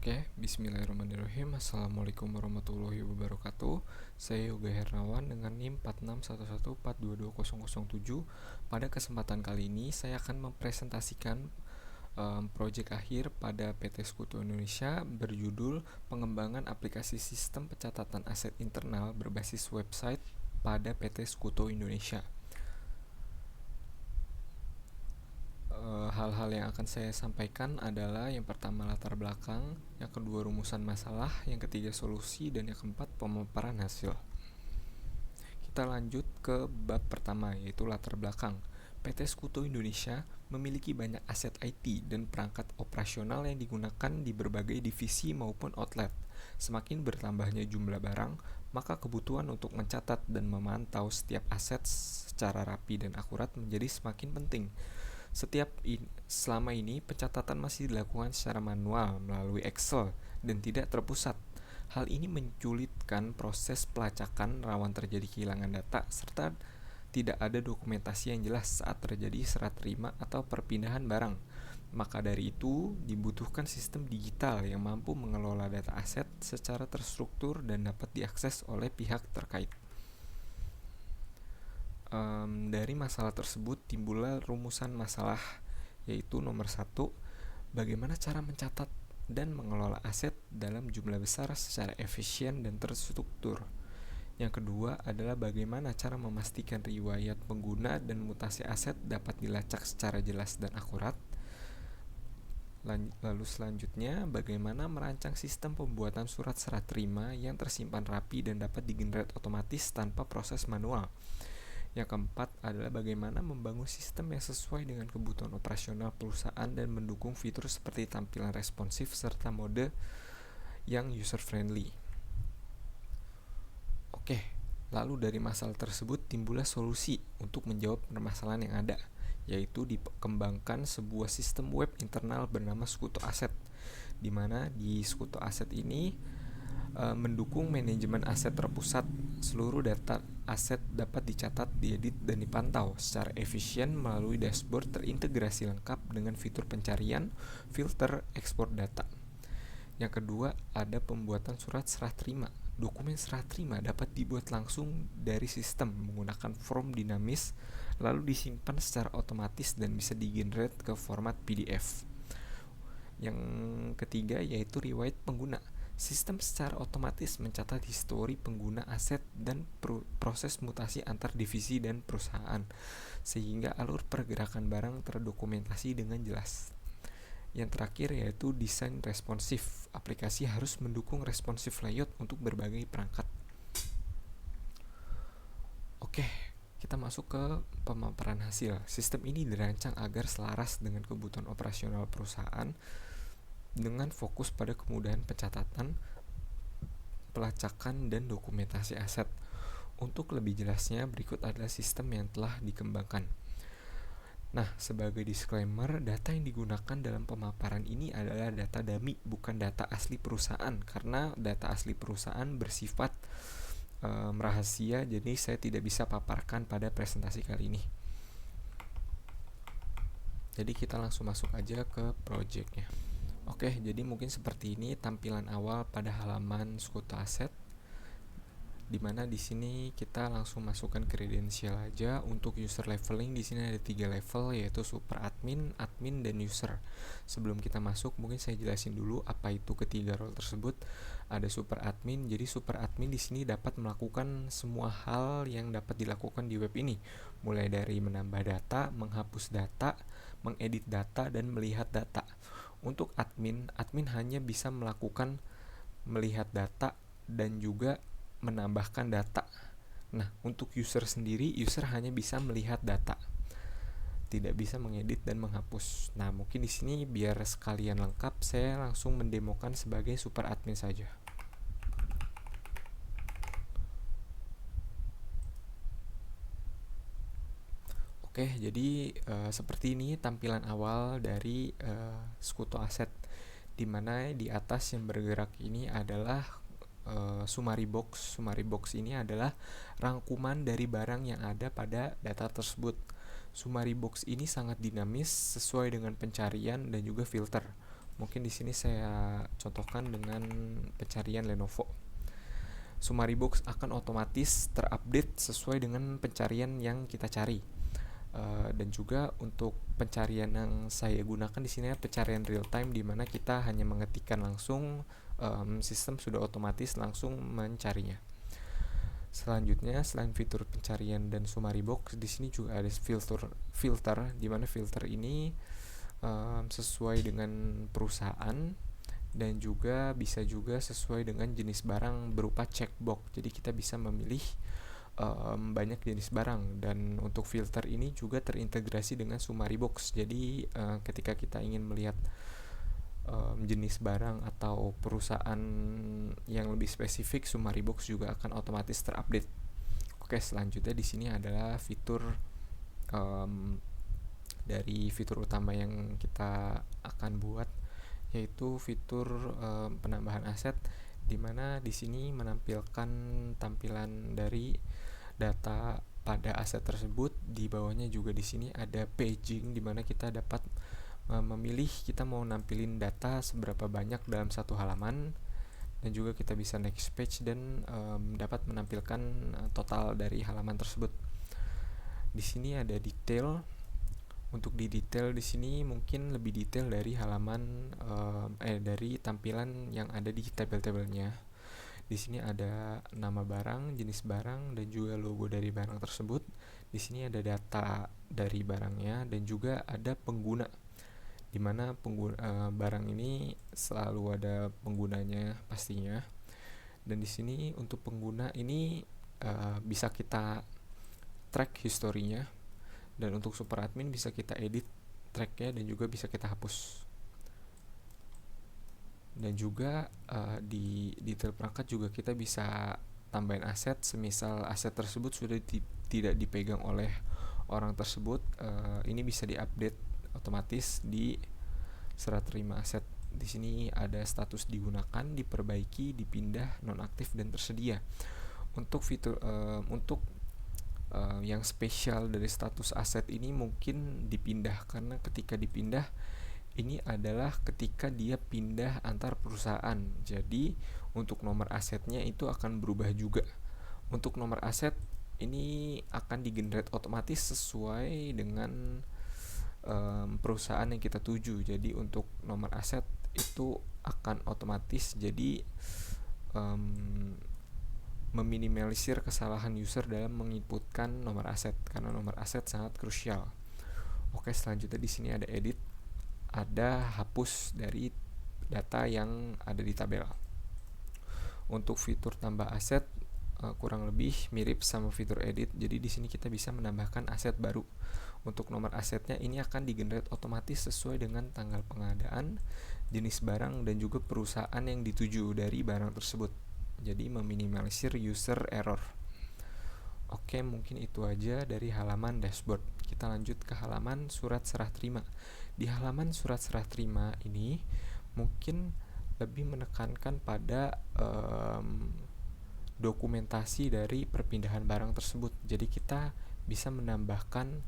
Oke, bismillahirrahmanirrahim. Assalamualaikum warahmatullahi wabarakatuh. Saya Yoga Hernawan dengan NIM 4611422007. Pada kesempatan kali ini saya akan mempresentasikan proyek akhir pada PT Sekutu Indonesia berjudul Pengembangan Aplikasi Sistem Pencatatan Aset Internal berbasis website pada PT Sekutu Indonesia. Hal-hal yang akan saya sampaikan adalah yang pertama latar belakang, yang kedua rumusan masalah, yang ketiga solusi, dan yang keempat pemaparan hasil. Kita lanjut ke bab pertama, yaitu latar belakang. PT Sekutu Indonesia memiliki banyak aset IT dan perangkat operasional yang digunakan di berbagai divisi maupun outlet. Semakin bertambahnya jumlah barang, maka kebutuhan untuk mencatat dan memantau setiap aset secara rapi dan akurat menjadi semakin penting. Selama ini pencatatan masih dilakukan secara manual melalui Excel dan tidak terpusat. Hal ini menculitkan proses pelacakan, rawan terjadi kehilangan data, serta tidak ada dokumentasi yang jelas saat terjadi serah terima atau perpindahan barang. Maka dari itu, dibutuhkan sistem digital yang mampu mengelola data aset secara terstruktur dan dapat diakses oleh pihak terkait. Dari masalah tersebut timbullah rumusan masalah, yaitu nomor 1, bagaimana cara mencatat dan mengelola aset dalam jumlah besar secara efisien dan terstruktur. Yang kedua adalah bagaimana cara memastikan riwayat pengguna dan mutasi aset dapat dilacak secara jelas dan akurat. Lalu selanjutnya, bagaimana merancang sistem pembuatan surat serah terima yang tersimpan rapi dan dapat digenerate otomatis tanpa proses manual. Yang keempat adalah bagaimana membangun sistem yang sesuai dengan kebutuhan operasional perusahaan dan mendukung fitur seperti tampilan responsif serta mode yang user-friendly. Oke, lalu dari masalah tersebut timbullah solusi untuk menjawab permasalahan yang ada, yaitu dikembangkan sebuah sistem web internal bernama Sekutu Aset, di mana di Sekutu Aset ini mendukung manajemen aset terpusat. Seluruh data aset dapat dicatat, diedit, dan dipantau secara efisien melalui dashboard terintegrasi lengkap dengan fitur pencarian, filter, ekspor data. Yang kedua, ada pembuatan surat serah terima. Dokumen serah terima dapat dibuat langsung dari sistem menggunakan form dinamis, lalu disimpan secara otomatis dan bisa digenerate ke format PDF. Yang ketiga yaitu riwayat pengguna. Sistem secara otomatis mencatat histori pengguna aset dan proses mutasi antar divisi dan perusahaan, sehingga alur pergerakan barang terdokumentasi dengan jelas. Yang terakhir yaitu desain responsif. Aplikasi harus mendukung responsif layout untuk berbagai perangkat. Oke, kita masuk ke pemaparan hasil. Sistem ini dirancang agar selaras dengan kebutuhan operasional perusahaan dengan fokus pada kemudahan pencatatan, pelacakan, dan dokumentasi aset. Untuk lebih jelasnya, berikut adalah sistem yang telah dikembangkan. Nah, sebagai disclaimer, data yang digunakan dalam pemaparan ini adalah data dummy, bukan data asli perusahaan, karena data asli perusahaan bersifat rahasia, jadi saya tidak bisa paparkan pada presentasi kali ini. Jadi kita langsung masuk aja ke projectnya. Oke, jadi mungkin seperti ini tampilan awal pada halaman Sekutu Aset, dimana di sini kita langsung masukkan kredensial aja. Untuk user leveling di sini ada 3 level, yaitu super admin, admin, dan user. Sebelum kita masuk, mungkin saya jelasin dulu apa itu ketiga role tersebut. Ada super admin. Jadi super admin di sini dapat melakukan semua hal yang dapat dilakukan di web ini, mulai dari menambah data, menghapus data, mengedit data, dan melihat data. Untuk admin hanya bisa melihat data dan juga menambahkan data. Nah, untuk user sendiri, user hanya bisa melihat data, tidak bisa mengedit dan menghapus. Nah, mungkin di sini biar sekalian lengkap, saya langsung mendemokan sebagai super admin saja. Oke, jadi seperti ini tampilan awal dari Sekutu Aset, dimana di atas yang bergerak ini adalah summary box. Summary box ini adalah rangkuman dari barang yang ada pada data tersebut. Summary box ini sangat dinamis sesuai dengan pencarian dan juga filter. Mungkin di sini saya contohkan dengan pencarian Lenovo. Summary box akan otomatis terupdate sesuai dengan pencarian yang kita cari. Dan juga untuk pencarian yang saya gunakan di sini pencarian real time, di mana kita hanya mengetikkan langsung, sistem sudah otomatis langsung mencarinya. Selanjutnya, selain fitur pencarian dan summary box, di sini juga ada filter, di mana filter ini sesuai dengan perusahaan dan juga bisa juga sesuai dengan jenis barang berupa checkbox. Jadi kita bisa memilih banyak jenis barang, dan untuk filter ini juga terintegrasi dengan summary box. Jadi ketika kita ingin melihat jenis barang atau perusahaan yang lebih spesifik, summary box juga akan otomatis terupdate. Oke, selanjutnya di sini adalah fitur dari fitur utama yang kita akan buat, yaitu fitur penambahan aset, di mana di sini menampilkan tampilan dari data pada aset tersebut. Di bawahnya juga di sini ada paging, di mana kita dapat memilih kita mau nampilin data seberapa banyak dalam satu halaman, dan juga kita bisa next page dan dapat menampilkan total dari halaman tersebut. Di sini ada detail. Untuk di detail di sini mungkin lebih detail dari halaman dari tampilan yang ada di tabel-tabelnya. Di sini ada nama barang, jenis barang, dan juga logo dari barang tersebut. Di sini ada data dari barangnya dan juga ada pengguna, di mana barang ini selalu ada penggunanya pastinya. Dan di sini untuk pengguna ini bisa kita track historinya, dan untuk super admin bisa kita edit tracknya dan juga bisa kita hapus. Dan juga di detail perangkat juga kita bisa tambahin aset, semisal aset tersebut sudah tidak dipegang oleh orang tersebut, ini bisa diupdate otomatis di serah terima aset. Di sini ada status digunakan, diperbaiki, dipindah, nonaktif, dan tersedia. Untuk fitur yang spesial dari status aset ini mungkin dipindah, karena ketika dipindah ini adalah ketika dia pindah antar perusahaan. Jadi untuk nomor asetnya itu akan berubah juga. Untuk nomor aset ini akan digenerate otomatis sesuai dengan perusahaan yang kita tuju. Jadi untuk nomor aset itu akan otomatis, jadi meminimalisir kesalahan user dalam menginputkan nomor aset, karena nomor aset sangat krusial. Oke, selanjutnya di sini ada edit, ada hapus dari data yang ada di tabel. Untuk fitur tambah aset kurang lebih mirip sama fitur edit. Jadi di sini kita bisa menambahkan aset baru. Untuk nomor asetnya ini akan digenerate otomatis sesuai dengan tanggal pengadaan, jenis barang, dan juga perusahaan yang dituju dari barang tersebut. Jadi meminimalisir user error. Oke, mungkin itu aja dari halaman dashboard. Kita lanjut ke halaman surat serah terima. Di halaman surat serah terima ini mungkin lebih menekankan pada dokumentasi dari perpindahan barang tersebut. Jadi kita bisa menambahkan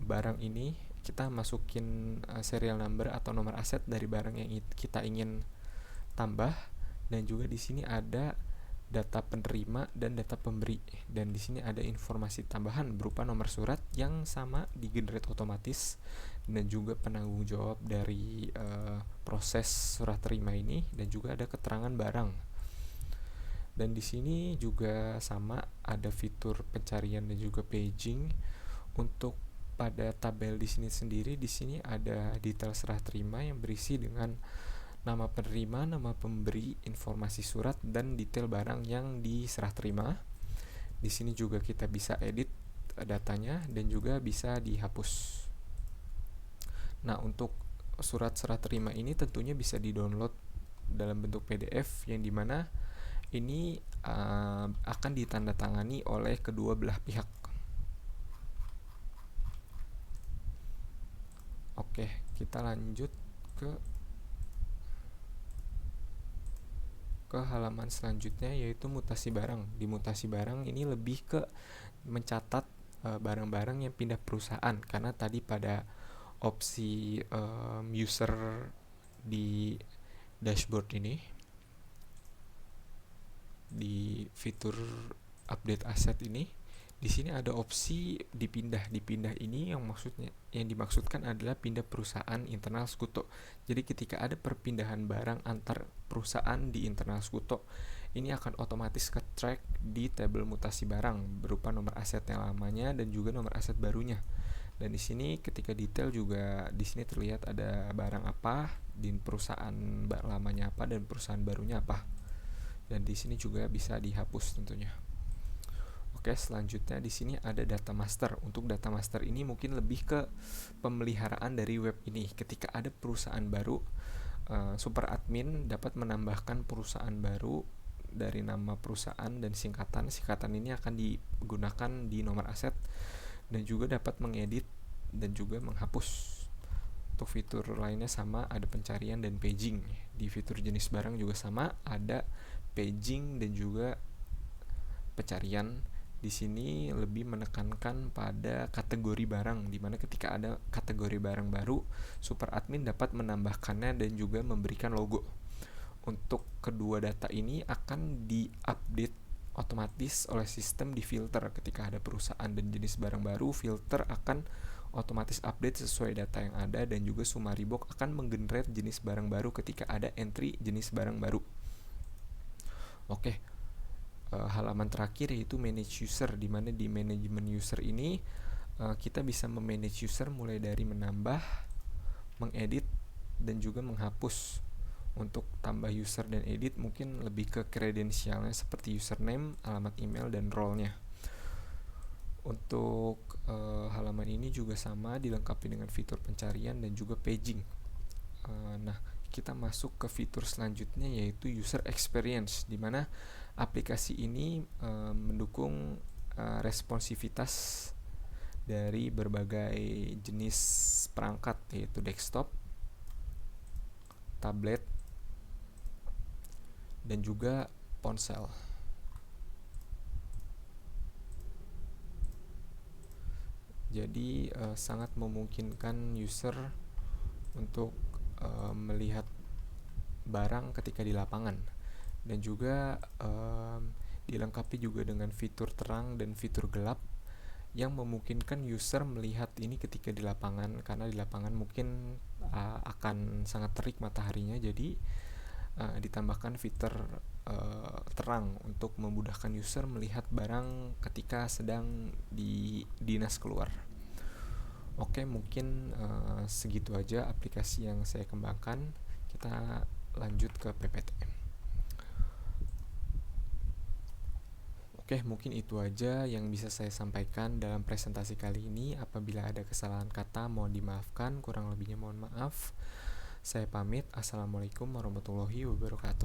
barang ini, kita masukin serial number atau nomor aset dari barang yang kita ingin tambah, dan juga di sini ada data penerima dan data pemberi, dan di sini ada informasi tambahan berupa nomor surat yang sama digenerate otomatis, dan juga penanggung jawab dari proses surat terima ini, dan juga ada keterangan barang. Dan di sini juga sama ada fitur pencarian dan juga paging. Untuk pada tabel di sini sendiri, di sini ada detail serah terima yang berisi dengan nama penerima, nama pemberi, informasi surat, dan detail barang yang diserah terima. Di sini juga kita bisa edit datanya dan juga bisa dihapus. Nah, untuk surat serah terima ini tentunya bisa di-download dalam bentuk PDF, yang dimana ini akan ditandatangani oleh kedua belah pihak. Oke, kita lanjut ke halaman selanjutnya, yaitu mutasi barang. Di mutasi barang ini lebih ke mencatat barang-barang yang pindah perusahaan, karena tadi pada opsi user di dashboard ini, di fitur update aset ini, di sini ada opsi dipindah. Dipindah ini yang dimaksudkan adalah pindah perusahaan internal Sekuto. Jadi ketika ada perpindahan barang antar perusahaan di internal Sekuto, ini akan otomatis ke-track di tabel mutasi barang berupa nomor aset yang lamanya dan juga nomor aset barunya. Dan di sini ketika detail juga di sini terlihat ada barang apa, di perusahaan lamanya apa dan perusahaan barunya apa. Dan di sini juga bisa dihapus tentunya. Oke, selanjutnya di sini ada data master. Untuk data master ini mungkin lebih ke pemeliharaan dari web ini. Ketika ada perusahaan baru, super admin dapat menambahkan perusahaan baru dari nama perusahaan dan singkatan. Singkatan ini akan digunakan di nomor aset dan juga dapat mengedit dan juga menghapus. Untuk fitur lainnya sama, ada pencarian dan paging. Di fitur jenis barang juga sama, ada paging dan juga pencarian. Di sini lebih menekankan pada kategori barang, di mana ketika ada kategori barang baru, super admin dapat menambahkannya dan juga memberikan logo. Untuk kedua data ini akan diupdate otomatis oleh sistem di filter. Ketika ada perusahaan dan jenis barang baru, filter akan otomatis update sesuai data yang ada, dan juga summary box akan menggenerate jenis barang baru ketika ada entry jenis barang baru. Oke, halaman terakhir yaitu manage user, di mana di manajemen user ini kita bisa memanage user mulai dari menambah, mengedit, dan juga menghapus. Untuk tambah user dan edit mungkin lebih ke kredensialnya seperti username, alamat email, dan role-nya. Untuk halaman ini juga sama, dilengkapi dengan fitur pencarian dan juga paging. Nah, kita masuk ke fitur selanjutnya yaitu user experience, di mana aplikasi ini mendukung responsivitas dari berbagai jenis perangkat, yaitu desktop, tablet, dan juga ponsel. Jadi sangat memungkinkan user untuk melihat barang ketika di lapangan, dan juga dilengkapi juga dengan fitur terang dan fitur gelap yang memungkinkan user melihat ini ketika di lapangan, karena di lapangan mungkin akan sangat terik mataharinya. Jadi ditambahkan fitur terang untuk memudahkan user melihat barang ketika sedang di dinas keluar. Oke, mungkin segitu aja aplikasi yang saya kembangkan. Kita lanjut ke PPTM. Oke, mungkin itu aja yang bisa saya sampaikan dalam presentasi kali ini. Apabila ada kesalahan kata, mohon dimaafkan. Kurang lebihnya mohon maaf. Saya pamit. Assalamualaikum warahmatullahi wabarakatuh.